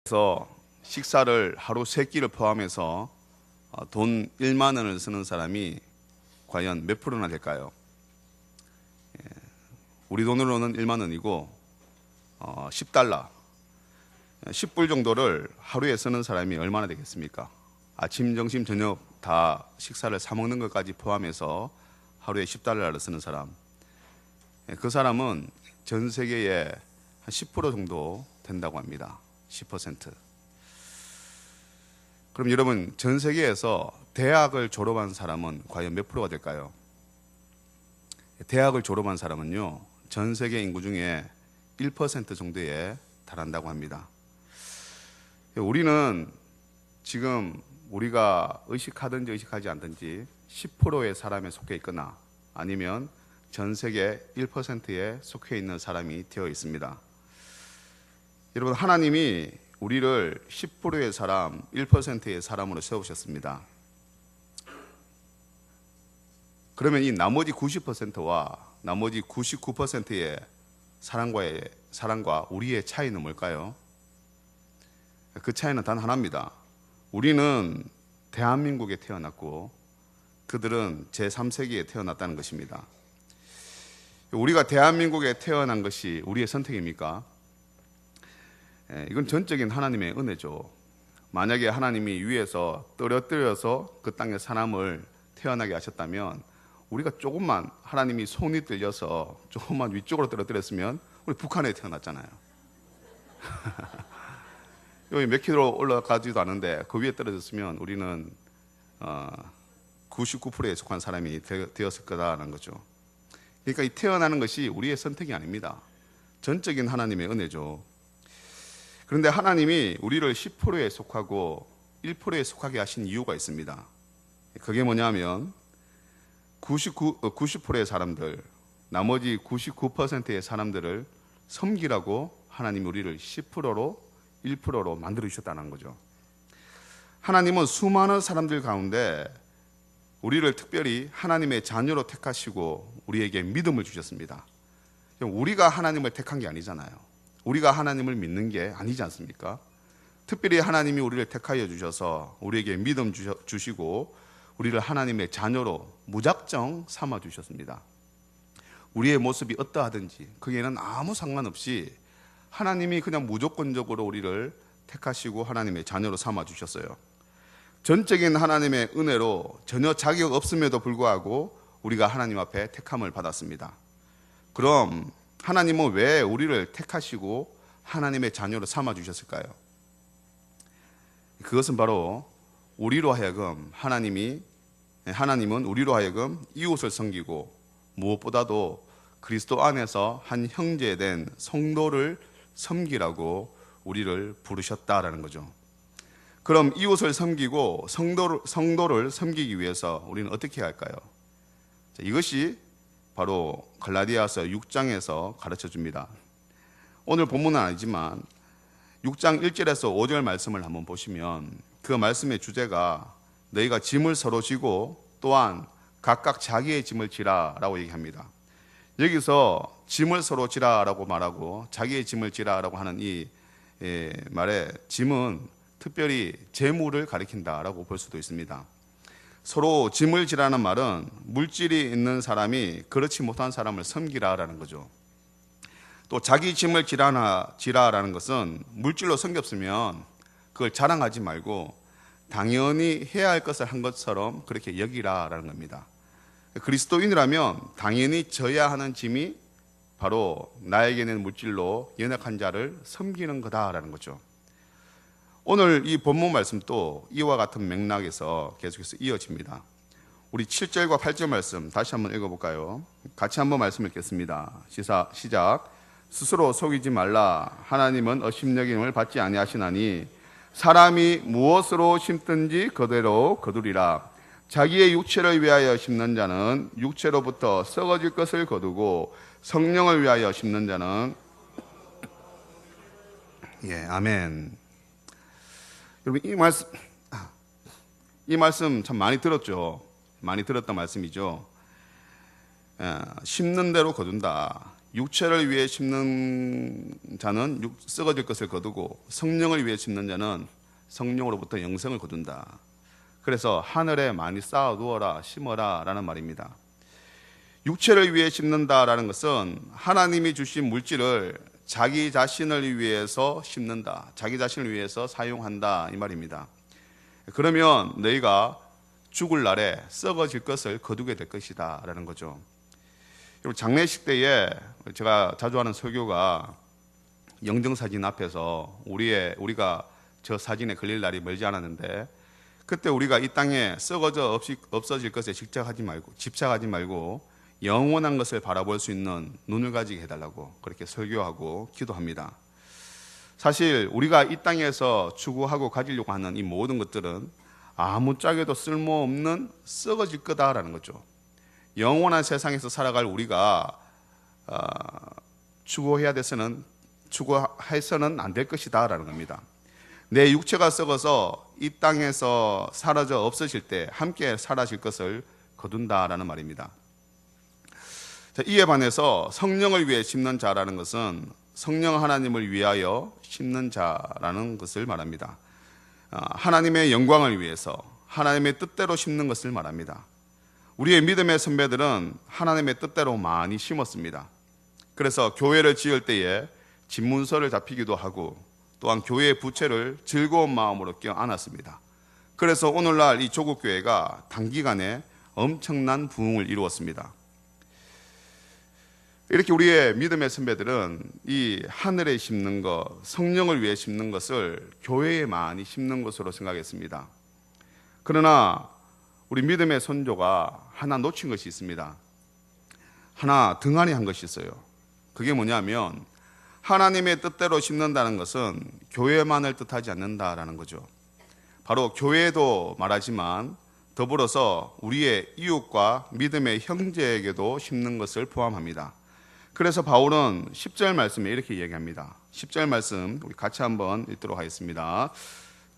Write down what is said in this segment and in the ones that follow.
그래서 식사를 하루 3끼를 포함해서 돈 1만 원을 쓰는 사람이 과연 몇 프로나 될까요? 우리 돈으로는 1만 원이고 10달러, 10불 정도를 하루에 쓰는 사람이 얼마나 되겠습니까? 아침, 점심, 저녁 다 식사를 사 먹는 것까지 포함해서 하루에 10달러를 쓰는 사람, 그 사람은 전 세계의 한 10% 정도 된다고 합니다. 10%. 그럼 여러분, 전 세계에서 대학을 졸업한 사람은 과연 몇 프로가 될까요? 대학을 졸업한 사람은요, 전 세계 인구 중에 1% 정도에 달한다고 합니다. 우리는 지금 우리가 의식하든지 의식하지 않든지 10%의 사람에 속해 있거나 아니면 전 세계 1%에 속해 있는 사람이 되어 있습니다. 여러분, 하나님이 우리를 10%의 사람, 1%의 사람으로 세우셨습니다. 그러면 이 나머지 90%와 나머지 99%의 사람과 우리의 차이는 뭘까요? 그 차이는 단 하나입니다. 우리는 대한민국에 태어났고 그들은 제3세기에 태어났다는 것입니다. 우리가 대한민국에 태어난 것이 우리의 선택입니까? 이건 전적인 하나님의 은혜죠. 만약에 하나님이 위에서 떨어뜨려서 그 땅에 사람을 태어나게 하셨다면 우리가 조금만 하나님이 손이 들려서 조금만 위쪽으로 떨어뜨렸으면 우리 북한에 태어났잖아요. 여기 몇 킬로 올라가지도 않은데 그 위에 떨어졌으면 우리는 99%에 속한 사람이 되었을 거다라는 거죠. 그러니까 이 태어나는 것이 우리의 선택이 아닙니다. 전적인 하나님의 은혜죠. 그런데 하나님이 우리를 10%에 속하고 1%에 속하게 하신 이유가 있습니다. 그게 뭐냐면 90%의 사람들, 나머지 99%의 사람들을 섬기라고 하나님이 우리를 10%로 1%로 만들어 주셨다는 거죠. 하나님은 수많은 사람들 가운데 우리를 특별히 하나님의 자녀로 택하시고 우리에게 믿음을 주셨습니다. 우리가 하나님을 택한 게 아니잖아요. 우리가 하나님을 믿는 게 아니지 않습니까? 특별히 하나님이 우리를 택하여 주셔서 우리에게 믿음 주시고 우리를 하나님의 자녀로 무작정 삼아 주셨습니다. 우리의 모습이 어떠하든지 거기에는 아무 상관없이 하나님이 그냥 무조건적으로 우리를 택하시고 하나님의 자녀로 삼아 주셨어요. 전적인 하나님의 은혜로 전혀 자격 없음에도 불구하고 우리가 하나님 앞에 택함을 받았습니다. 그럼 하나님은 왜 우리를 택하시고 하나님의 자녀로 삼아 주셨을까요? 그것은 바로 우리로 하여금 하나님은 우리로 하여금 이웃을 섬기고 무엇보다도 그리스도 안에서 한 형제된 성도를 섬기라고 우리를 부르셨다라는 거죠. 그럼 이웃을 섬기고 성도를 섬기기 위해서 우리는 어떻게 해야 할까요? 이것이 바로 갈라디아서 6장에서 가르쳐 줍니다. 오늘 본문은 아니지만 6장 1절에서 5절 말씀을 한번 보시면 그 말씀의 주제가 너희가 짐을 서로 지고 또한 각각 자기의 짐을 지라라고 얘기합니다. 여기서 짐을 서로 지라라고 말하고 자기의 짐을 지라라고 하는 이 말에 짐은 특별히 재물을 가리킨다라고 볼 수도 있습니다. 서로 짐을 지라는 말은 물질이 있는 사람이 그렇지 못한 사람을 섬기라라는 거죠. 또 자기 짐을 지라라는 것은 물질로 섬겼으면 그걸 자랑하지 말고 당연히 해야 할 것을 한 것처럼 그렇게 여기라라는 겁니다. 그리스도인이라면 당연히 져야 하는 짐이 바로 나에게는 물질로 연약한 자를 섬기는 거다라는 거죠. 오늘 이 본문 말씀도 이와 같은 맥락에서 계속해서 이어집니다. 우리 7절과 8절 말씀 다시 한번 읽어볼까요? 같이 한번 말씀 읽겠습니다. 시작. 스스로 속이지 말라. 하나님은 업신여김을 받지 아니하시나니 사람이 무엇으로 심든지 그대로 거두리라. 자기의 육체를 위하여 심는 자는 육체로부터 썩어질 것을 거두고 성령을 위하여 심는 자는 아멘. 여러분, 이 말씀 참 많이 들었죠. 많이 들었던 말씀이죠. 심는 대로 거둔다. 육체를 위해 심는 자는 썩어질 것을 거두고 성령을 위해 심는 자는 성령으로부터 영생을 거둔다. 그래서 하늘에 많이 쌓아두어라, 심어라 라는 말입니다. 육체를 위해 심는다라는 것은 하나님이 주신 물질을 자기 자신을 위해서 심는다, 자기 자신을 위해서 사용한다 이 말입니다. 그러면 너희가 죽을 날에 썩어질 것을 거두게 될 것이다 라는 거죠. 장례식 때에 제가 자주 하는 설교가 영정사진 앞에서 우리가 저 사진에 걸릴 날이 멀지 않았는데, 그때 우리가 이 땅에 썩어져 없어질 것에 집착하지 말고 영원한 것을 바라볼 수 있는 눈을 가지게 해달라고 그렇게 설교하고 기도합니다. 사실 우리가 이 땅에서 추구하고 가지려고 하는 이 모든 것들은 아무짝에도 쓸모없는 썩어질 거다라는 거죠. 영원한 세상에서 살아갈 우리가 추구해서는 안 될 것이다라는 겁니다. 내 육체가 썩어서 이 땅에서 사라져 없어질 때 함께 사라질 것을 거둔다라는 말입니다. 이에 반해서 성령을 위해 심는 자라는 것은 성령 하나님을 위하여 심는 자라는 것을 말합니다. 하나님의 영광을 위해서 하나님의 뜻대로 심는 것을 말합니다. 우리의 믿음의 선배들은 하나님의 뜻대로 많이 심었습니다. 그래서 교회를 지을 때에 집문서를 잡히기도 하고 또한 교회의 부채를 즐거운 마음으로 껴안았습니다. 그래서 오늘날 이 조국교회가 단기간에 엄청난 부흥을 이루었습니다. 이렇게 우리의 믿음의 선배들은 이 하늘에 심는 것, 성령을 위해 심는 것을 교회에 많이 심는 것으로 생각했습니다. 그러나 우리 믿음의 선조가 하나 놓친 것이 있습니다. 하나 등한히 한 것이 있어요. 그게 뭐냐면 하나님의 뜻대로 심는다는 것은 교회만을 뜻하지 않는다라는 거죠. 바로 교회도 말하지만 더불어서 우리의 이웃과 믿음의 형제에게도 심는 것을 포함합니다. 그래서 바울은 10절 말씀에 이렇게 얘기합니다. 10절 말씀 우리 같이 한번 읽도록 하겠습니다.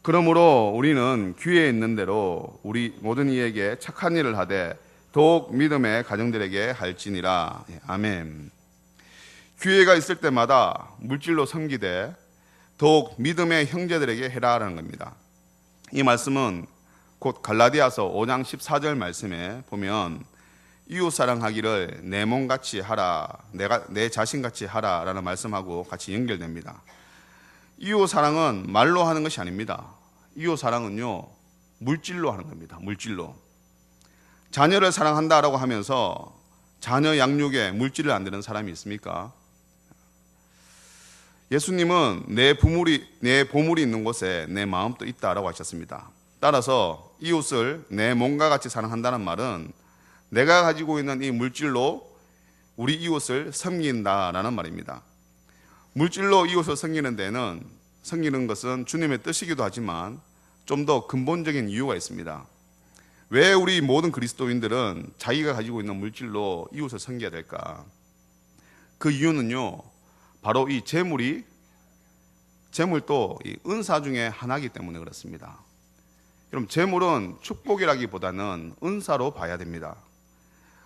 그러므로 우리는 귀에 있는 대로 우리 모든 이에게 착한 일을 하되 더욱 믿음의 가정들에게 할지니라. 아멘. 기회가 있을 때마다 물질로 섬기되 더욱 믿음의 형제들에게 해라라는 겁니다. 이 말씀은 곧 갈라디아서 5장 14절 말씀에 보면 이웃 사랑하기를 내 몸같이 하라, 내 자신같이 하라라는 말씀하고 같이 연결됩니다. 이웃 사랑은 말로 하는 것이 아닙니다. 이웃 사랑은요, 물질로 하는 겁니다. 물질로. 자녀를 사랑한다라고 하면서 자녀 양육에 물질을 안 드는 사람이 있습니까? 예수님은 내 보물이 있는 곳에 내 마음도 있다라고 하셨습니다. 따라서 이웃을 내 몸과 같이 사랑한다는 말은 내가 가지고 있는 이 물질로 우리 이웃을 섬긴다라는 말입니다. 물질로 이웃을 섬기는 것은 주님의 뜻이기도 하지만 좀 더 근본적인 이유가 있습니다. 왜 우리 모든 그리스도인들은 자기가 가지고 있는 물질로 이웃을 섬겨야 될까? 그 이유는요, 바로 이 재물도 이 은사 중에 하나이기 때문에 그렇습니다. 그럼 재물은 축복이라기보다는 은사로 봐야 됩니다.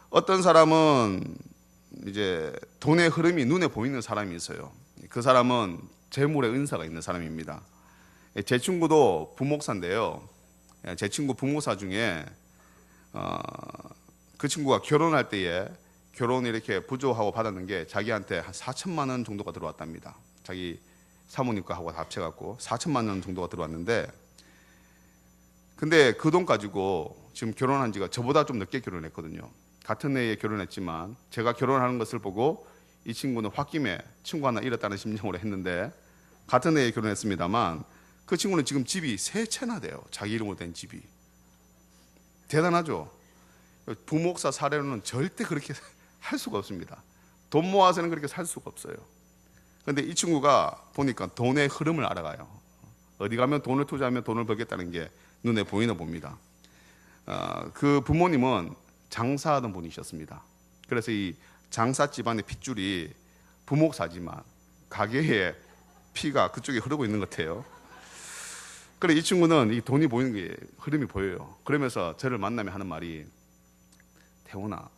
어떤 사람은 이제 돈의 흐름이 눈에 보이는 사람이 있어요. 그 사람은 재물의 은사가 있는 사람입니다. 제 친구도 부목사인데요. 제 친구 부목사 중에 그 친구가 결혼할 때에 결혼 이렇게 부조하고 받았는 게 자기한테 한 4천만 원 정도가 들어왔답니다. 자기 사모님과 하고 합쳐갖고 4천만 원 정도가 들어왔는데, 근데 그 돈 가지고 지금 결혼한 지가 저보다 좀 늦게 결혼했거든요. 같은 해에 결혼했지만 제가 결혼하는 것을 보고 이 친구는 홧김에 친구 하나 잃었다는 심정으로 했는데 같은 해에 결혼했습니다만 그 친구는 지금 집이 3채나 돼요. 자기 이름으로 된 집이. 대단하죠. 부목사 사례로는 절대 그렇게 할 수가 없습니다. 돈 모아서는 그렇게 살 수가 없어요. 그런데 이 친구가 보니까 돈의 흐름을 알아가요. 어디 가면 돈을 투자하면 돈을 벌겠다는 게 눈에 보이나 봅니다. 그 부모님은 장사하던 분이셨습니다. 그래서 이 장사 집안의 핏줄이 부목사지만 가게에 피가 그쪽에 흐르고 있는 것 같아요. 그래 이 친구는 이 돈이 보이는 게 흐름이 보여요. 그러면서 저를 만나면 하는 말이, 태훈아,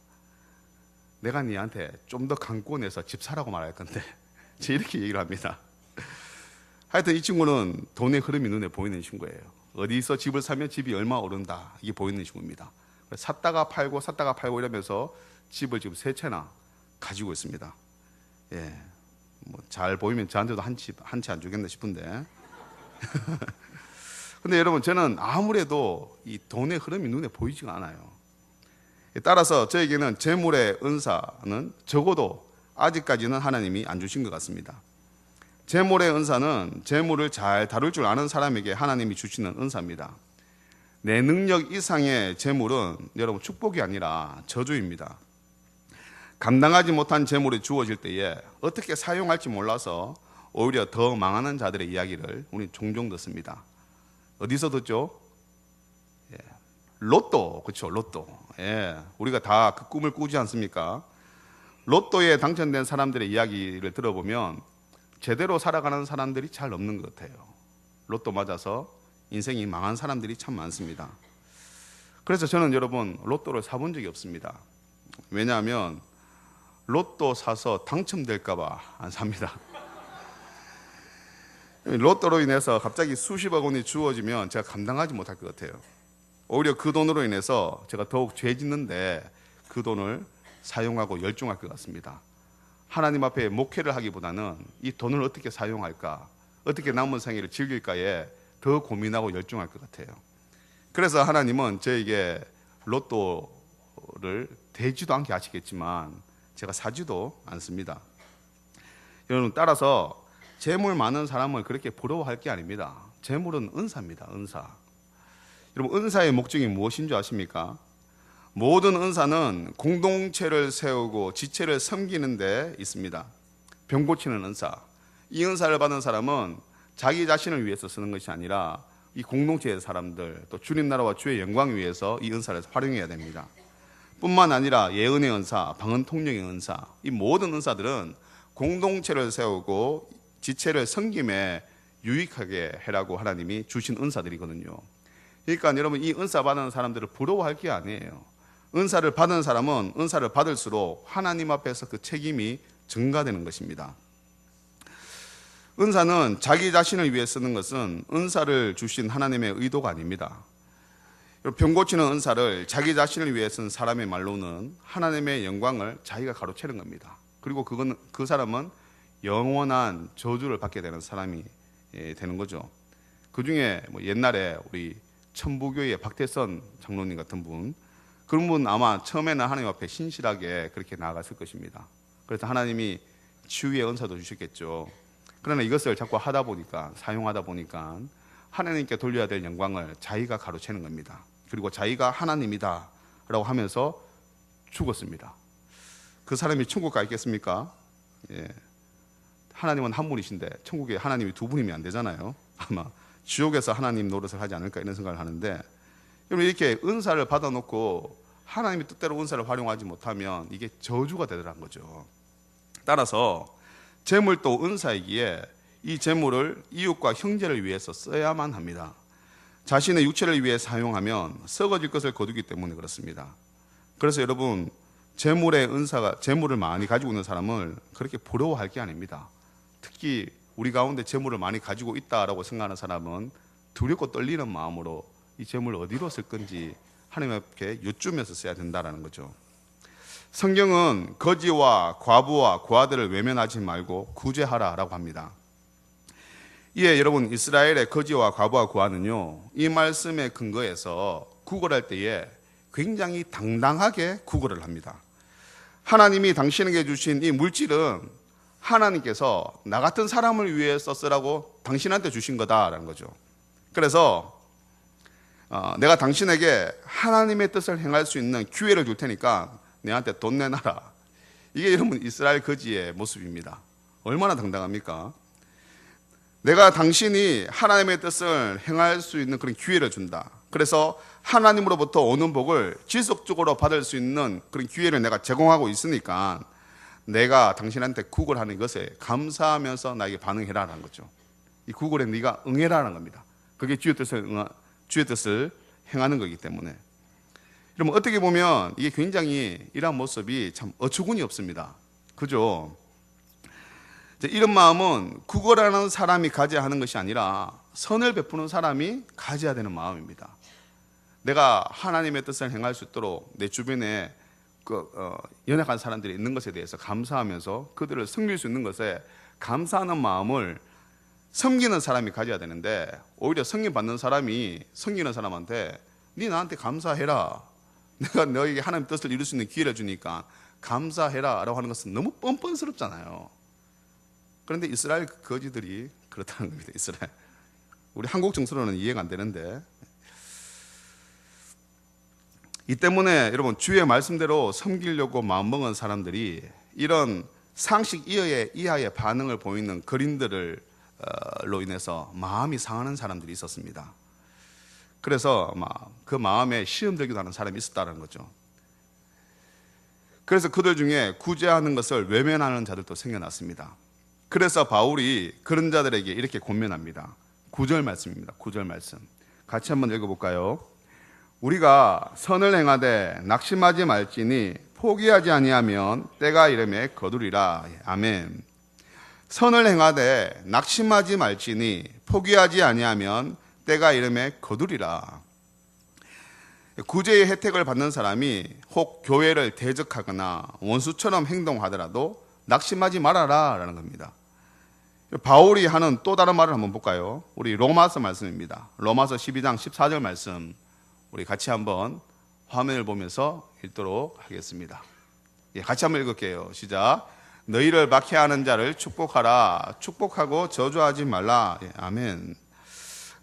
내가 니한테 좀 더 강권해서 집 사라고 말할 건데 제 이렇게 얘기를 합니다. 하여튼 이 친구는 돈의 흐름이 눈에 보이는 친구예요. 어디서 집을 사면 집이 얼마 오른다, 이게 보이는 친구입니다. 샀다가 팔고 이러면서 집을 지금 3채나 가지고 있습니다. 예, 뭐 잘 보이면 저한테도 한 채 안 주겠나 싶은데. 근데 여러분, 저는 아무래도 이 돈의 흐름이 눈에 보이지가 않아요. 따라서 저에게는 재물의 은사는 적어도 아직까지는 하나님이 안 주신 것 같습니다. 재물의 은사는 재물을 잘 다룰 줄 아는 사람에게 하나님이 주시는 은사입니다. 내 능력 이상의 재물은 여러분 축복이 아니라 저주입니다. 감당하지 못한 재물이 주어질 때에 어떻게 사용할지 몰라서 오히려 더 망하는 자들의 이야기를 우리 종종 듣습니다. 어디서 듣죠? 예, 로또, 그렇죠? 로또. 예, 우리가 다 그 꿈을 꾸지 않습니까? 로또에 당첨된 사람들의 이야기를 들어보면 제대로 살아가는 사람들이 잘 없는 것 같아요. 로또 맞아서 인생이 망한 사람들이 참 많습니다. 그래서 저는 여러분 로또를 사본 적이 없습니다. 왜냐하면 로또 사서 당첨될까 봐 안 삽니다. 로또로 인해서 갑자기 수십억 원이 주어지면 제가 감당하지 못할 것 같아요. 오히려 그 돈으로 인해서 제가 더욱 죄 짓는데 그 돈을 사용하고 열중할 것 같습니다. 하나님 앞에 목회를 하기보다는 이 돈을 어떻게 사용할까, 어떻게 남은 생애를 즐길까에 더 고민하고 열중할 것 같아요. 그래서 하나님은 저에게 로또를 되지도 않게 하시겠지만 제가 사지도 않습니다. 여러분, 따라서 재물 많은 사람을 그렇게 부러워할 게 아닙니다. 재물은 은사입니다. 은사. 여러분, 은사의 목적이 무엇인 줄 아십니까? 모든 은사는 공동체를 세우고 지체를 섬기는 데 있습니다. 병 고치는 은사, 이 은사를 받은 사람은 자기 자신을 위해서 쓰는 것이 아니라 이 공동체의 사람들, 또 주님 나라와 주의 영광을 위해서 이 은사를 활용해야 됩니다. 뿐만 아니라 예언의 은사, 방언 통역의 은사, 이 모든 은사들은 공동체를 세우고 지체를 섬김에 유익하게 해라고 하나님이 주신 은사들이거든요. 그러니까 여러분, 이 은사 받은 사람들을 부러워할 게 아니에요. 은사를 받은 사람은 은사를 받을수록 하나님 앞에서 그 책임이 증가되는 것입니다. 은사는 자기 자신을 위해 쓰는 것은 은사를 주신 하나님의 의도가 아닙니다. 병 고치는 은사를 자기 자신을 위해 쓴 사람의 말로는 하나님의 영광을 자기가 가로채는 겁니다. 그리고 그 사람은 영원한 저주를 받게 되는 사람이 되는 거죠. 그 중에 옛날에 우리 천부교의 박태선 장로님 같은 분, 그런 분 아마 처음에는 하나님 앞에 신실하게 그렇게 나아갔을 것입니다. 그래서 하나님이 치유의 은사도 주셨겠죠. 그러나 이것을 자꾸 사용하다 보니까 하나님께 돌려야 될 영광을 자기가 가로채는 겁니다. 그리고 자기가 하나님이다 라고 하면서 죽었습니다. 그 사람이 천국 가 있겠습니까? 예. 하나님은 한 분이신데 천국에 하나님이 두 분이면 안 되잖아요. 아마 지옥에서 하나님 노릇을 하지 않을까 이런 생각을 하는데, 여러분, 이렇게 은사를 받아놓고 하나님의 뜻대로 은사를 활용하지 못하면 이게 저주가 되더라는 거죠. 따라서 재물도 은사이기에 이 재물을 이웃과 형제를 위해서 써야만 합니다. 자신의 육체를 위해 사용하면 썩어질 것을 거두기 때문에 그렇습니다. 그래서 여러분, 재물을 많이 가지고 있는 사람을 그렇게 부러워할 게 아닙니다. 특히 우리 가운데 재물을 많이 가지고 있다라고 생각하는 사람은 두렵고 떨리는 마음으로 이 재물을 어디로 쓸 건지 하나님 앞에 여쭈면서 써야 된다는 거죠. 성경은 거지와 과부와 고아들을 외면하지 말고 구제하라라고 합니다. 이에 여러분, 이스라엘의 거지와 과부와 고아는요, 이 말씀에 근거해서 구걸할 때에 굉장히 당당하게 구걸을 합니다. 하나님이 당신에게 주신 이 물질은 하나님께서 나 같은 사람을 위해서 쓰라고 당신한테 주신 거다라는 거죠. 그래서 내가 당신에게 하나님의 뜻을 행할 수 있는 기회를 줄 테니까 내한테 돈 내놔라. 이게 여러분 이스라엘 거지의 모습입니다. 얼마나 당당합니까? 내가 당신이 하나님의 뜻을 행할 수 있는 그런 기회를 준다. 그래서 하나님으로부터 오는 복을 지속적으로 받을 수 있는 그런 기회를 내가 제공하고 있으니까 내가 당신한테 구걸하는 것에 감사하면서 나에게 반응해라라는 거죠. 이 구걸에 네가 응해라라는 겁니다. 그게 주의 뜻을 행하는 거기 때문에. 여러분 어떻게 보면 이게 굉장히 이러한 모습이 참 어처구니 없습니다. 그죠? 이런 마음은 구걸하는 사람이 가져야 하는 것이 아니라 선을 베푸는 사람이 가져야 되는 마음입니다. 내가 하나님의 뜻을 행할 수 있도록 내 주변에 연약한 사람들이 있는 것에 대해서 감사하면서 그들을 섬길 수 있는 것에 감사하는 마음을 섬기는 사람이 가져야 되는데, 오히려 섬김받는 사람이 섬기는 사람한테 네 나한테 감사해라, 내가 너에게 하나님의 뜻을 이룰 수 있는 기회를 주니까 감사해라 라고 하는 것은 너무 뻔뻔스럽잖아요. 그런데 이스라엘 거지들이 그렇다는 겁니다. 이스라엘. 우리 한국 정서로는 이해가 안 되는데, 이 때문에 여러분 주의 말씀대로 섬기려고 마음먹은 사람들이 이런 상식 이하의 반응을 보이는 거린들로 인해서 마음이 상하는 사람들이 있었습니다. 그래서 그 마음에 시험 들기도 하는 사람이 있었다는 거죠. 그래서 그들 중에 구제하는 것을 외면하는 자들도 생겨났습니다. 그래서 바울이 그런 자들에게 이렇게 권면합니다. 9절 말씀입니다. 9절 말씀 같이 한번 읽어볼까요? 우리가 선을 행하되 낙심하지 말지니 포기하지 아니하면 때가 이름에 거두리라. 아멘. 선을 행하되 낙심하지 말지니 포기하지 아니하면 때가 이름에 거두리라. 구제의 혜택을 받는 사람이 혹 교회를 대적하거나 원수처럼 행동하더라도 낙심하지 말아라 라는 겁니다. 바울이 하는 또 다른 말을 한번 볼까요? 우리 로마서 말씀입니다. 로마서 12장 14절 말씀 우리 같이 한번 화면을 보면서 읽도록 하겠습니다. 같이 한번 읽을게요. 시작. 너희를 박해하는 자를 축복하라. 축복하고 저주하지 말라. 아멘.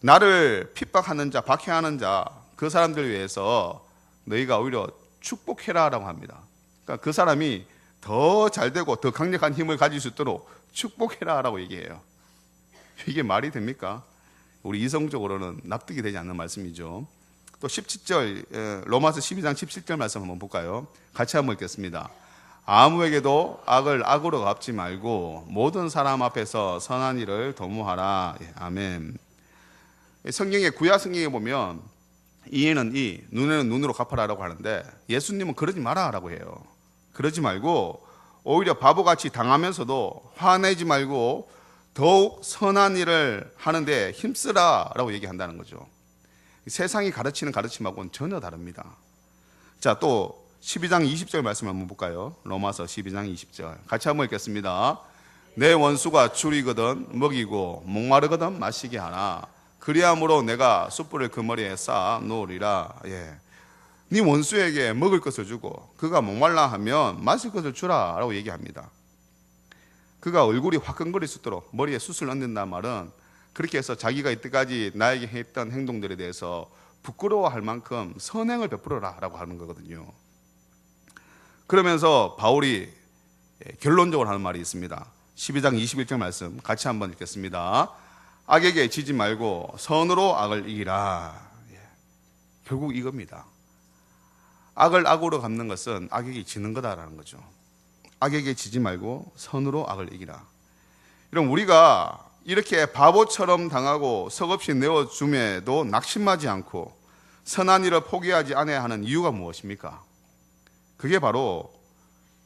나를 핍박하는 자, 박해하는 자, 그 사람들 위해서 너희가 오히려 축복해라 라고 합니다. 그러니까 그 사람이 더 잘되고 더 강력한 힘을 가질 수 있도록 축복해라 라고 얘기해요. 이게 말이 됩니까? 우리 이성적으로는 납득이 되지 않는 말씀이죠. 또 17절 로마서 12장 17절 말씀 한번 볼까요? 같이 한번 읽겠습니다. 아무에게도 악을 악으로 갚지 말고 모든 사람 앞에서 선한 일을 도모하라. 아멘. 성경의 구약 성경에 보면 이에는 이, 눈에는 눈으로 갚아라라고 하는데 예수님은 그러지 마라라고 해요. 그러지 말고 오히려 바보같이 당하면서도 화내지 말고 더욱 선한 일을 하는데 힘쓰라라고 얘기한다는 거죠. 세상이 가르치는 가르침하고는 전혀 다릅니다. 자, 또 12장 20절 말씀 한번 볼까요? 로마서 12장 20절 같이 한번 읽겠습니다. 내 원수가 줄이거든 먹이고 목마르거든 마시게 하나 그리함으로 내가 숯불을 그 머리에 쌓아 놓으리라. 네 원수에게 먹을 것을 주고 그가 목말라 하면 마실 것을 주라 라고 얘기합니다. 그가 얼굴이 화끈거릴 수 있도록 머리에 숯을 얹는다는 말은 그렇게 해서 자기가 이때까지 나에게 했던 행동들에 대해서 부끄러워할 만큼 선행을 베풀어라 라고 하는 거거든요. 그러면서 바울이 결론적으로 하는 말이 있습니다. 12장 21절 말씀 같이 한번 읽겠습니다. 악에게 지지 말고 선으로 악을 이기라. 결국 이겁니다. 악을 악으로 갚는 것은 악에게 지는 거다라는 거죠. 악에게 지지 말고 선으로 악을 이기라. 여러분 우리가 이렇게 바보처럼 당하고 석없이 내어줌에도 낙심하지 않고 선한 일을 포기하지 않아야 하는 이유가 무엇입니까? 그게 바로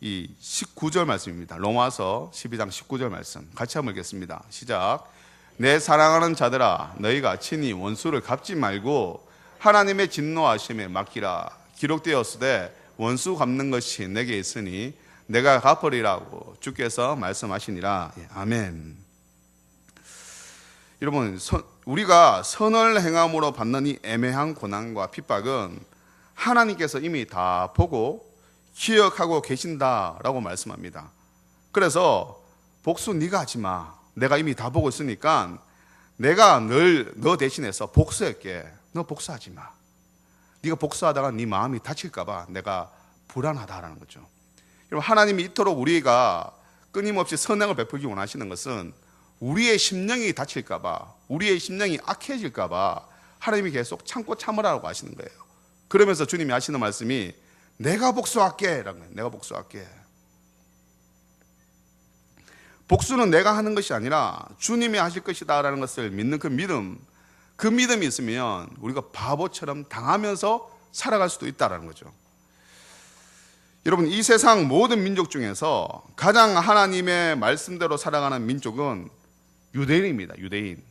이 19절 말씀입니다. 로마서 12장 19절 말씀 같이 한번 읽겠습니다. 시작. 내 사랑하는 자들아 너희가 친히 원수를 갚지 말고 하나님의 진노하심에 맡기라. 기록되었으되 원수 갚는 것이 내게 있으니 내가 갚으리라고 주께서 말씀하시니라. 아멘. 여러분 우리가 선을 행함으로 받는 이 애매한 고난과 핍박은 하나님께서 이미 다 보고 기억하고 계신다라고 말씀합니다. 그래서 복수 네가 하지 마. 내가 이미 다 보고 있으니까 내가 너 대신해서 복수할게. 너 복수하지 마. 네가 복수하다가 네 마음이 다칠까 봐 내가 불안하다라는 거죠. 여러분 하나님이 이토록 우리가 끊임없이 선행을 베풀기 원하시는 것은 우리의 심령이 다칠까 봐, 우리의 심령이 악해질까 봐 하나님이 계속 참고 참으라고 하시는 거예요. 그러면서 주님이 하시는 말씀이 내가 복수할게 라는 거예요. 내가 복수할게. 복수는 내가 하는 것이 아니라 주님이 하실 것이다 라는 것을 믿는 그 믿음이 있으면 우리가 바보처럼 당하면서 살아갈 수도 있다라는 거죠. 여러분, 이 세상 모든 민족 중에서 가장 하나님의 말씀대로 살아가는 민족은 유대인입니다. 유대인.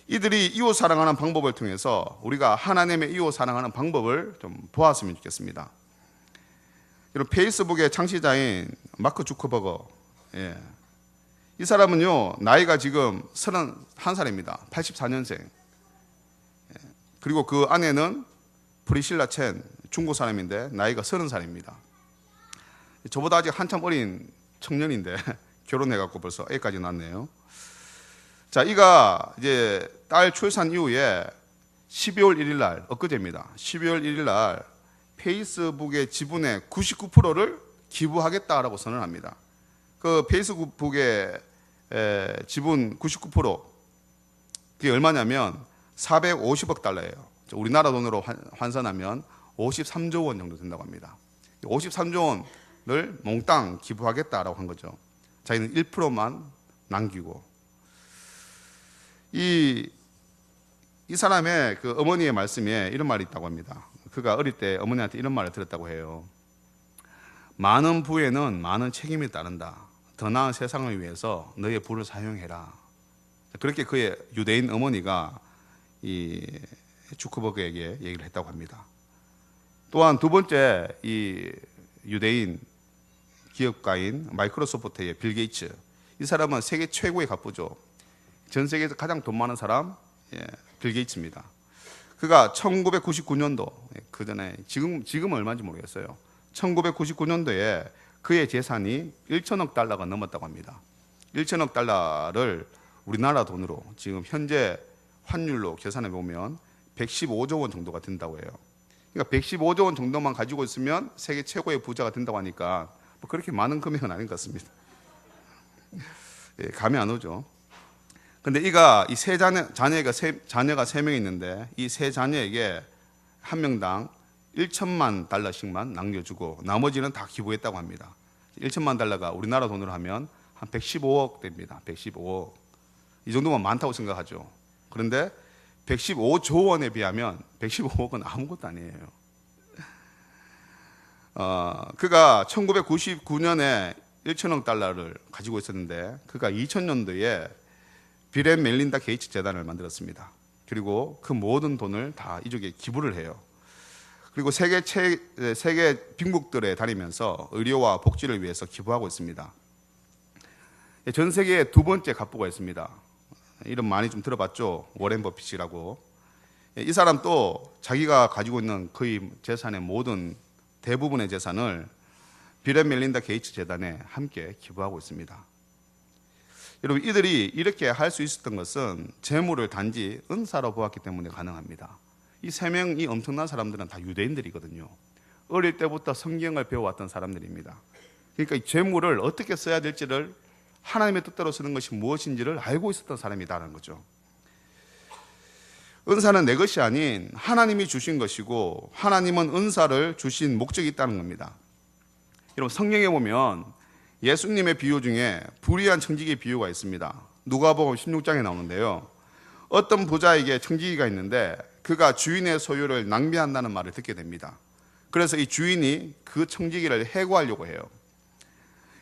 이들이 이웃 사랑하는 방법을 통해서 우리가 하나님의 이웃 사랑하는 방법을 좀 보았으면 좋겠습니다. 여러분, 페이스북의 창시자인 마크 주커버거, 이 사람은요 나이가 지금 31살입니다. 84년생. 그리고 그 아내는 프리실라 첸, 중국 사람인데 나이가 30살입니다. 저보다 아직 한참 어린 청년인데 결혼해갖고 벌써 애까지 낳았네요. 자, 이가 이제 딸 출산 이후에 12월 1일 날, 엊그제입니다. 12월 1일 날 페이스북의 지분의 99%를 기부하겠다라고 선언합니다. 그 페이스북의 지분 99%, 그게 얼마냐면 450억 달러예요. 우리나라 돈으로 환산하면 53조 원 정도 된다고 합니다. 53조 원을 몽땅 기부하겠다라고 한 거죠. 자기는 1%만 남기고. 이 사람의 그 어머니의 말씀에 이런 말이 있다고 합니다. 그가 어릴 때 어머니한테 이런 말을 들었다고 해요. 많은 부에는 많은 책임이 따른다. 더 나은 세상을 위해서 너의 부를 사용해라. 그렇게 그의 유대인 어머니가 이 주커버그에게 얘기를 했다고 합니다. 또한 두 번째, 이 유대인 기업가인 마이크로소프트의 빌 게이츠, 이 사람은 세계 최고의 갑부죠. 전 세계에서 가장 돈 많은 사람, 빌 게이츠입니다. 그가 1999년도, 그 전에 지금은 얼마인지 모르겠어요. 1999년도에 그의 재산이 1천억 달러가 넘었다고 합니다. 1천억 달러를 우리나라 돈으로 지금 현재 환율로 계산해 보면 115조 원 정도가 된다고 해요. 그러니까 115조 원 정도만 가지고 있으면 세계 최고의 부자가 된다고 하니까 뭐 그렇게 많은 금액은 아닌 것 같습니다. 감이 안 오죠. 근데 이가 이 세 자녀가 3명 있는데 이 세 자녀에게 한 명당 1천만 달러씩만 남겨주고 나머지는 다 기부했다고 합니다. 1천만 달러가 우리나라 돈으로 하면 한 115억 됩니다. 115억. 이 정도면 많다고 생각하죠. 그런데 115조 원에 비하면 115억은 아무것도 아니에요. 그가 1999년에 1천억 달러를 가지고 있었는데 그가 2000년도에 빌 앤 멜린다 게이츠 재단을 만들었습니다. 그리고 그 모든 돈을 다 이쪽에 기부를 해요. 그리고 세계 빈국들에 다니면서 의료와 복지를 위해서 기부하고 있습니다. 전 세계에 두 번째 갑부가 있습니다. 이름 많이 좀 들어봤죠? 워렌 버핏이라고. 이 사람도 자기가 가지고 있는 거의 재산의 모든 대부분의 재산을 빌 앤 멜린다 게이츠 재단에 함께 기부하고 있습니다. 여러분, 이들이 이렇게 할 수 있었던 것은 재물을 단지 은사로 보았기 때문에 가능합니다. 이 세 명이 엄청난 사람들은 다 유대인들이거든요. 어릴 때부터 성경을 배워왔던 사람들입니다. 그러니까 이 재물을 어떻게 써야 될지를, 하나님의 뜻대로 쓰는 것이 무엇인지를 알고 있었던 사람이다라는 거죠. 은사는 내 것이 아닌 하나님이 주신 것이고 하나님은 은사를 주신 목적이 있다는 겁니다. 여러분, 성경에 보면 예수님의 비유 중에 불의한 청지기 비유가 있습니다. 누가복음 16장에 나오는데요. 어떤 부자에게 청지기가 있는데 그가 주인의 소유를 낭비한다는 말을 듣게 됩니다. 그래서 이 주인이 그 청지기를 해고하려고 해요.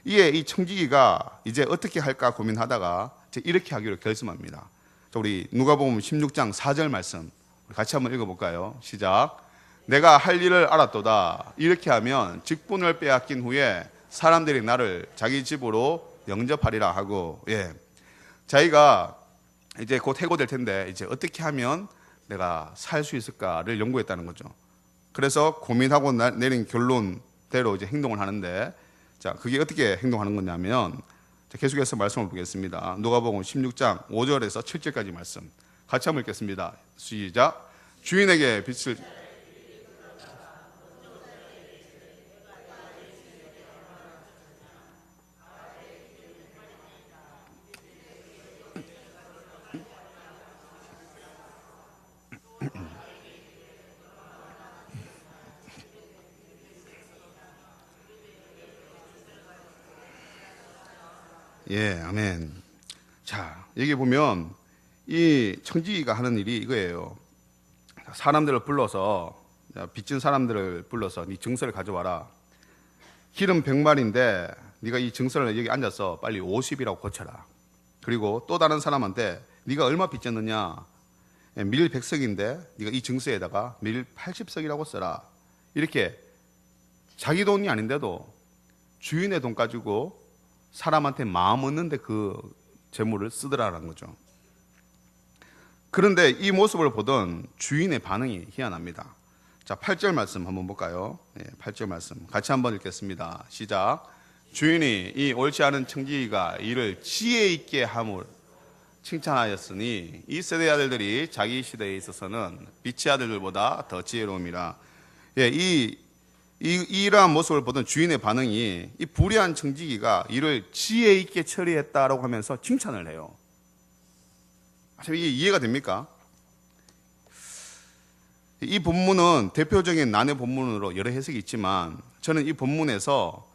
이에 이 청지기가 이제 어떻게 할까 고민하다가 이렇게 하기로 결심합니다. 우리 누가복음 16장 4절 말씀 같이 한번 읽어볼까요? 시작. 내가 할 일을 알았도다. 이렇게 하면 직분을 빼앗긴 후에 사람들이 나를 자기 집으로 영접하리라 하고, 자기가 이제 곧 해고될 텐데 이제 어떻게 하면 내가 살 수 있을까를 연구했다는 거죠. 그래서 고민하고 내린 결론대로 이제 행동을 하는데, 자, 그게 어떻게 행동하는 거냐면, 계속해서 말씀을 보겠습니다. 누가복음 16장 5절에서 7절까지 말씀 같이 한번 읽겠습니다. 시작. 주인에게 빚을 아멘. 자, 여기 보면 이 청지기가 하는 일이 이거예요. 사람들을 불러서 빚진 사람들을 불러서 네 증서를 가져와라. 기름 100마리인데 네가 이 증서를 여기 앉아서 빨리 50이라고 고쳐라. 그리고 또 다른 사람한테 네가 얼마 빚졌느냐? 밀 100석인데 네가 이 증서에다가 밀 80석이라고 써라. 이렇게 자기 돈이 아닌데도 주인의 돈 가지고 사람한테 마음 얻는데 그 재물을 쓰더라라는 거죠. 그런데 이 모습을 보던 주인의 반응이 희한합니다. 자, 8절 말씀 한번 볼까요? 8절 말씀 같이 한번 읽겠습니다. 시작. 주인이 이 옳지 않은 청지기가 이를 지혜 있게 함을 칭찬하였으니 이 세대 아들들이 자기 시대에 있어서는 빛의 아들들보다 더 지혜로움이라. 이러한 모습을 보던 주인의 반응이 이 불의한 청지기가 이를 지혜 있게 처리했다라고 하면서 칭찬을 해요. 참 이게 이해가 됩니까? 이 본문은 대표적인 난의 본문으로 여러 해석이 있지만 저는 이 본문에서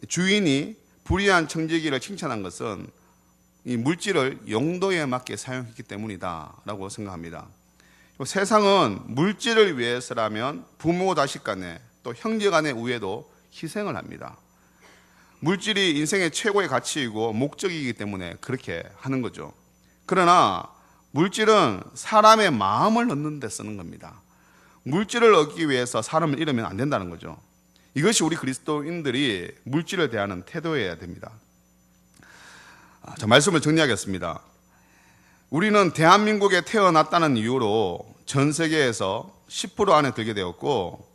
주인이 불의한 청지기를 칭찬한 것은 이 물질을 용도에 맞게 사용했기 때문이다라고 생각합니다. 세상은 물질을 위해서라면 부모 자식 간에 또 형제 간의 우애도 희생을 합니다. 물질이 인생의 최고의 가치이고 목적이기 때문에 그렇게 하는 거죠. 그러나 물질은 사람의 마음을 얻는 데 쓰는 겁니다. 물질을 얻기 위해서 사람을 잃으면 안 된다는 거죠. 이것이 우리 그리스도인들이 물질을 대하는 태도여야 됩니다. 자, 말씀을 정리하겠습니다. 우리는 대한민국에 태어났다는 이유로 전 세계에서 10% 안에 들게 되었고,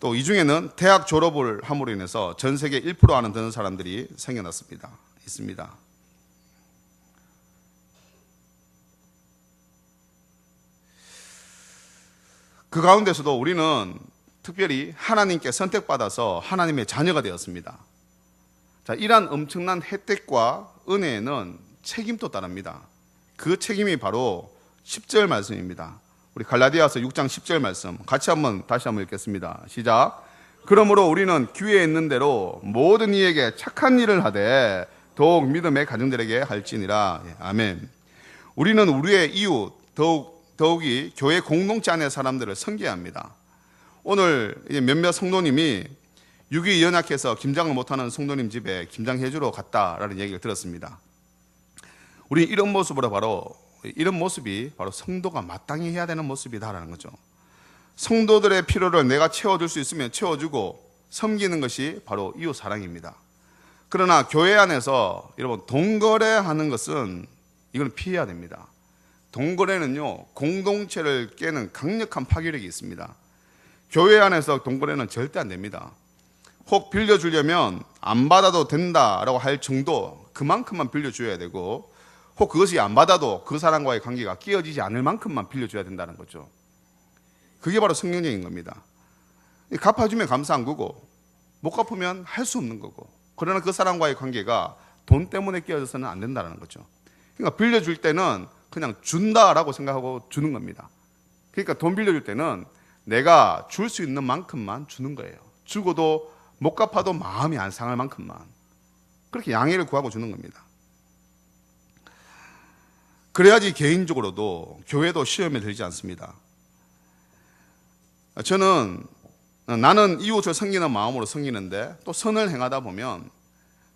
또 이 중에는 대학 졸업을 함으로 인해서 전 세계 1% 안에 드는 사람들이 있습니다. 그 가운데서도 우리는 특별히 하나님께 선택받아서 하나님의 자녀가 되었습니다. 자, 이러한 엄청난 혜택과 은혜에는 책임도 따릅니다. 그 책임이 바로 10절 말씀입니다. 우리 갈라디아서 6장 10절 말씀 다시 한번 읽겠습니다. 시작. 그러므로 우리는 기회에 있는 대로 모든 이에게 착한 일을 하되 더욱 믿음의 가정들에게 할지니라. 아멘. 우리는 우리의 이웃 더욱이 교회 공동체 안의 사람들을 섬겨야 합니다. 오늘 몇몇 성도님이 육이 연약해서 김장을 못하는 성도님 집에 김장해주러 갔다라는 얘기를 들었습니다. 우리 이런 모습이 바로 성도가 마땅히 해야 되는 모습이다라는 거죠. 성도들의 필요를 내가 채워줄 수 있으면 채워주고 섬기는 것이 바로 이웃 사랑입니다. 그러나 교회 안에서 여러분 동거래하는 것은 이건 피해야 됩니다. 동거래는요 공동체를 깨는 강력한 파괴력이 있습니다. 교회 안에서 동거래는 절대 안 됩니다. 혹 빌려주려면 안 받아도 된다라고 할 정도 그만큼만 빌려줘야 되고, 혹 그것이 안 받아도 그 사람과의 관계가 깨어지지 않을 만큼만 빌려줘야 된다는 거죠. 그게 바로 성경적인 겁니다. 갚아주면 감사한 거고 못 갚으면 할 수 없는 거고, 그러나 그 사람과의 관계가 돈 때문에 깨어져서는 안 된다는 거죠. 그러니까 빌려줄 때는 그냥 준다라고 생각하고 주는 겁니다. 그러니까 돈 빌려줄 때는 내가 줄 수 있는 만큼만 주는 거예요. 주고도 못 갚아도 마음이 안 상할 만큼만 그렇게 양해를 구하고 주는 겁니다. 그래야지 개인적으로도 교회도 시험에 들지 않습니다. 나는 이웃을 섬기는 마음으로 섬기는데 또 선을 행하다 보면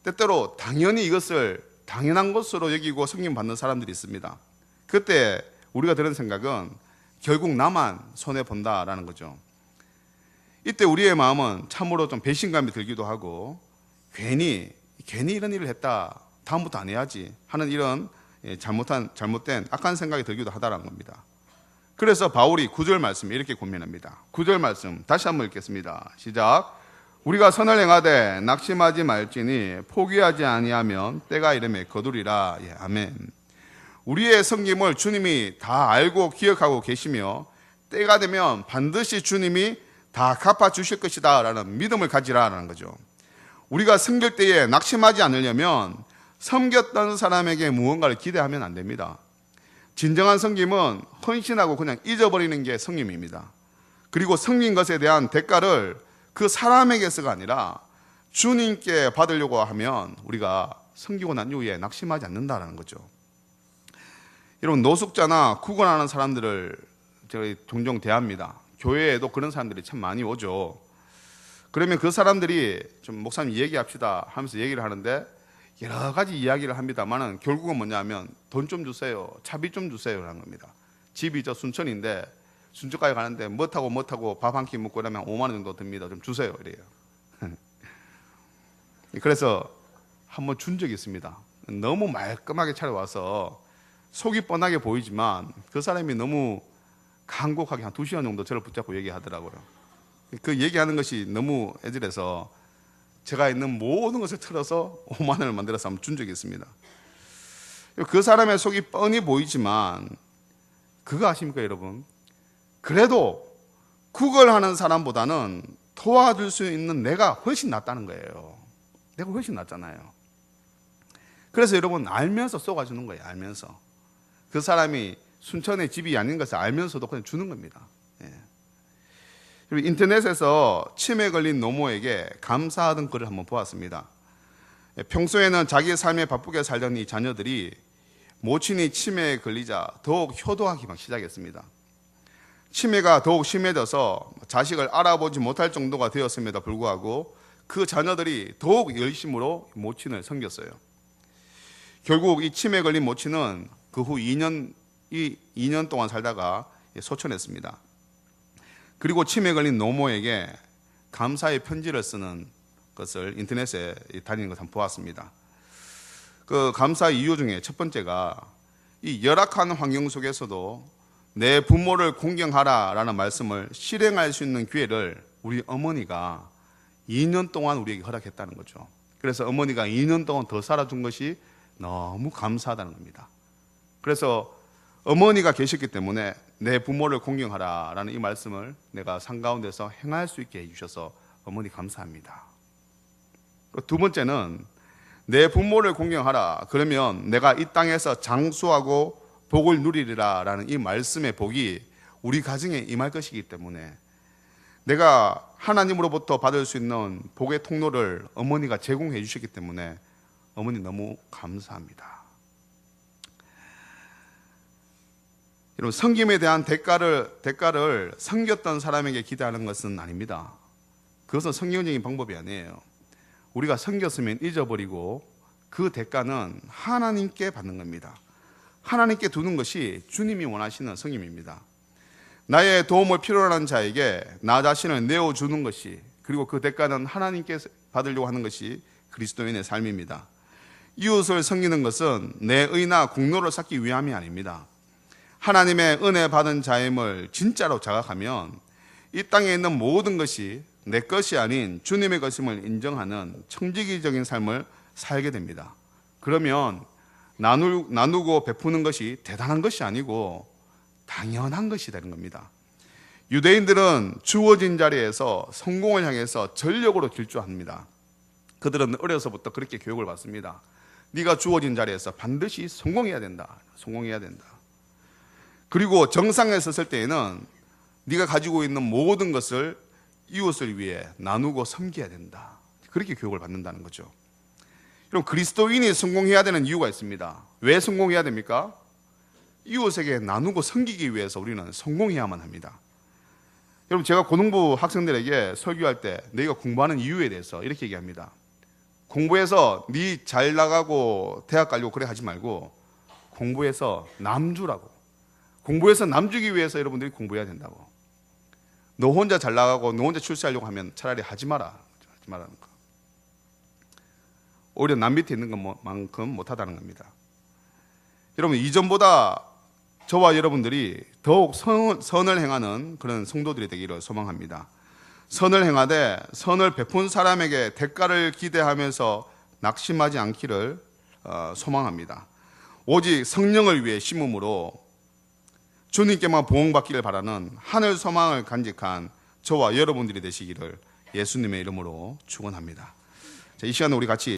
때때로 당연히 이것을 당연한 것으로 여기고 섬김받는 사람들이 있습니다. 그때 우리가 드는 생각은 결국 나만 손해본다라는 거죠. 이때 우리의 마음은 참으로 좀 배신감이 들기도 하고 괜히 이런 일을 했다 다음부터 안 해야지 하는 이런 잘못된 악한 생각이 들기도 하다라는 겁니다. 그래서 바울이 9절 말씀에 이렇게 권면합니다. 9절 말씀 다시 한번 읽겠습니다. 시작. 우리가 선을 행하되 낙심하지 말지니 포기하지 아니하면 때가 이르매 거두리라. 아멘. 우리의 섬김을 주님이 다 알고 기억하고 계시며 때가 되면 반드시 주님이 다 갚아주실 것이다 라는 믿음을 가지라라는 거죠. 우리가 섬길 때에 낙심하지 않으려면 섬겼던 사람에게 무언가를 기대하면 안 됩니다. 진정한 섬김은 헌신하고 그냥 잊어버리는 게 섬김입니다. 그리고 섬긴 것에 대한 대가를 그 사람에게서가 아니라 주님께 받으려고 하면 우리가 섬기고 난 이후에 낙심하지 않는다는 거죠. 여러분, 노숙자나 구걸하는 사람들을 제가 종종 대합니다. 교회에도 그런 사람들이 참 많이 오죠. 그러면 그 사람들이 좀 목사님 얘기합시다 하면서 얘기를 하는데 여러 가지 이야기를 합니다만은 결국은 뭐냐면 돈 좀 주세요, 차비 좀 주세요 라는 겁니다. 집이 저 순천인데 순천까지 가는데 뭐 타고 밥 한 끼 먹고 그러면 5만 원 정도 듭니다. 좀 주세요 이래요. 그래서 한번 준 적이 있습니다. 너무 말끔하게 차려와서 속이 뻔하게 보이지만 그 사람이 너무 간곡하게 한 2시간 정도 저를 붙잡고 얘기하더라고요. 그 얘기하는 것이 너무 애절해서 제가 있는 모든 것을 틀어서 5만 원을 만들어서 한번 준 적이 있습니다. 그 사람의 속이 뻔히 보이지만 그거 아십니까 여러분? 그래도 구걸하는 사람보다는 도와줄 수 있는 내가 훨씬 낫다는 거예요. 내가 훨씬 낫잖아요. 그래서 여러분 알면서 쏘아주는 거예요. 알면서 그 사람이 순천에 집이 아닌 것을 알면서도 그냥 주는 겁니다. 그리고 인터넷에서 치매에 걸린 노모에게 감사하던 글을 한번 보았습니다. 평소에는 자기 삶에 바쁘게 살던 이 자녀들이 모친이 치매에 걸리자 더욱 효도하기 막 시작했습니다. 치매가 더욱 심해져서 자식을 알아보지 못할 정도가 되었음에도 불구하고 그 자녀들이 더욱 열심으로 모친을 섬겼어요. 결국 이 치매에 걸린 모친은 그 후 2년 동안 살다가 소천했습니다. 그리고 치매에 걸린 노모에게 감사의 편지를 쓰는 것을 인터넷에 다니는 것을 한번 보았습니다. 그 감사 이유 중에 첫 번째가 이 열악한 환경 속에서도 내 부모를 공경하라라는 말씀을 실행할 수 있는 기회를 우리 어머니가 2년 동안 우리에게 허락했다는 거죠. 그래서 어머니가 2년 동안 더 살아준 것이 너무 감사하다는 겁니다. 그래서 어머니가 계셨기 때문에 내 부모를 공경하라라는 이 말씀을 내가 삶 가운데서 행할 수 있게 해주셔서 어머니 감사합니다. 두 번째는 내 부모를 공경하라. 그러면 내가 이 땅에서 장수하고 복을 누리리라라는 이 말씀의 복이 우리 가정에 임할 것이기 때문에 내가 하나님으로부터 받을 수 있는 복의 통로를 어머니가 제공해 주셨기 때문에 어머니 너무 감사합니다. 여러분, 섬김에 대한 대가를 섬겼던 사람에게 기대하는 것은 아닙니다. 그것은 성경적인 방법이 아니에요. 우리가 섬겼으면 잊어버리고 그 대가는 하나님께 받는 겁니다. 하나님께 두는 것이 주님이 원하시는 섬김입니다. 나의 도움을 필요로 하는 자에게 나 자신을 내어주는 것이, 그리고 그 대가는 하나님께 받으려고 하는 것이 그리스도인의 삶입니다. 이웃을 섬기는 것은 내 의나 공로를 쌓기 위함이 아닙니다. 하나님의 은혜 받은 자임을 진짜로 자각하면 이 땅에 있는 모든 것이 내 것이 아닌 주님의 것임을 인정하는 청지기적인 삶을 살게 됩니다. 그러면 나누고 베푸는 것이 대단한 것이 아니고 당연한 것이 되는 겁니다. 유대인들은 주어진 자리에서 성공을 향해서 전력으로 질주합니다. 그들은 어려서부터 그렇게 교육을 받습니다. 네가 주어진 자리에서 반드시 성공해야 된다. 성공해야 된다. 그리고 정상에 섰을 때에는 네가 가지고 있는 모든 것을 이웃을 위해 나누고 섬겨야 된다. 그렇게 교육을 받는다는 거죠. 그럼 그리스도인이 성공해야 되는 이유가 있습니다. 왜 성공해야 됩니까? 이웃에게 나누고 섬기기 위해서 우리는 성공해야만 합니다. 여러분, 제가 고등부 학생들에게 설교할 때 너희가 공부하는 이유에 대해서 이렇게 얘기합니다. 공부해서 네 잘 나가고 대학 가려고 그래 하지 말고 공부해서 남 주라고. 공부해서 남 주기 위해서 여러분들이 공부해야 된다고. 너 혼자 잘 나가고 너 혼자 출세하려고 하면 차라리 하지 마라. 하지 말라는 거. 오히려 남 밑에 있는 것만큼 못하다는 겁니다. 여러분, 이전보다 저와 여러분들이 더욱 선을 행하는 그런 성도들이 되기를 소망합니다. 선을 행하되 선을 베푼 사람에게 대가를 기대하면서 낙심하지 않기를 소망합니다. 오직 성령을 위해 심음으로 주님께만 보응받기를 바라는 하늘 소망을 간직한 저와 여러분들이 되시기를 예수님의 이름으로 축원합니다. 이 시간에 우리 같이